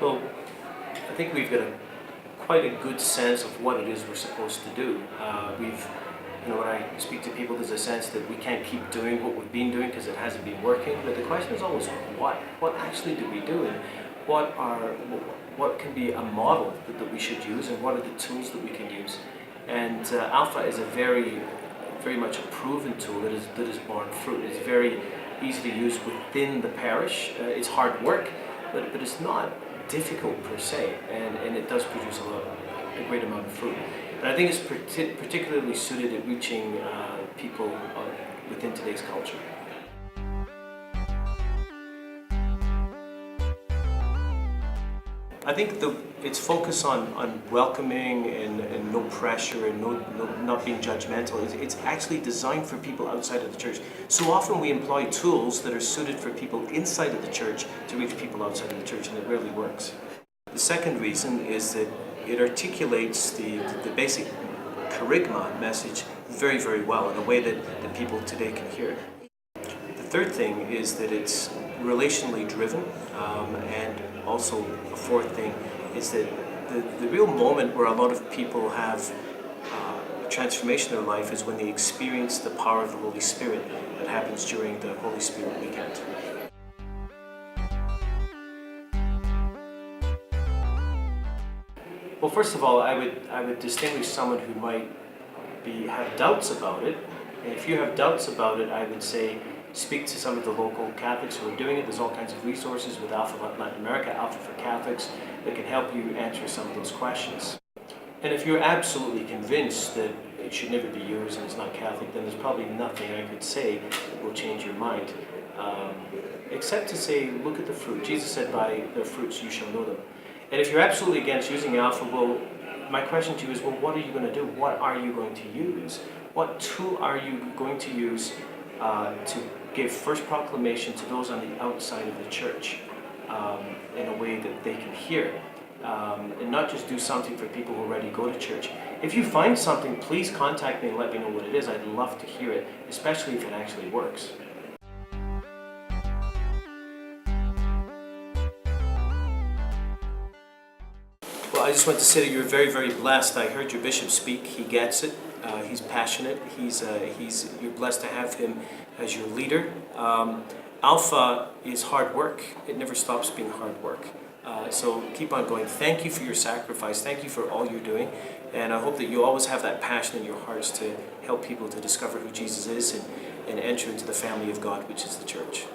Well, I think we've got quite a good sense of what it is we're supposed to do. When I speak to people, there's a sense that we can't keep doing what we've been doing because it hasn't been working. But the question is always what? What actually do we do, and what can be a model that we should use, and what are the tools that we can use? And Alpha is a very much a proven tool that is borne fruit. It's very easy to use within the parish. It's hard work, but it's not difficult per se, and it does produce a great amount of fruit. And I think it's particularly suited at reaching people within today's culture. I think its focus on welcoming and no pressure and not being judgmental, it's actually designed for people outside of the church. So often we employ tools that are suited for people inside of the church to reach people outside of the church, and it rarely works. The second reason is that it articulates the basic charisma message very, very well in a way that people today can hear it. The third thing is that it's relationally driven, and also a fourth thing is that the real moment where a lot of people have a transformation in their life is when they experience the power of the Holy Spirit that happens during the Holy Spirit weekend. Well, first of all, I would distinguish someone who might have doubts about it. And if you have doubts about it, I would say speak to some of the local Catholics who are doing it. There's all kinds of resources with Alpha Latin America, Alpha for Catholics, that can help you answer some of those questions. And if you're absolutely convinced that it should never be yours and it's not Catholic, then there's probably nothing I could say that will change your mind, except to say, look at the fruit. Jesus said, by their fruits you shall know them. And if you're absolutely against using Alpha, well, my question to you is, well, what are you going to do? What are you going to use? What tool are you going to use to give first proclamation to those on the outside of the church in a way that they can hear? And not just do something for people who already go to church. If you find something, please contact me and let me know what it is. I'd love to hear it, especially if it actually works. Well, I just want to say that you're very, very blessed. I heard your bishop speak. He gets it. He's passionate. You're blessed to have him as your leader. Alpha is hard work. It never stops being hard work. So keep on going. Thank you for your sacrifice. Thank you for all you're doing. And I hope that you always have that passion in your hearts to help people to discover who Jesus is and enter into the family of God, which is the church.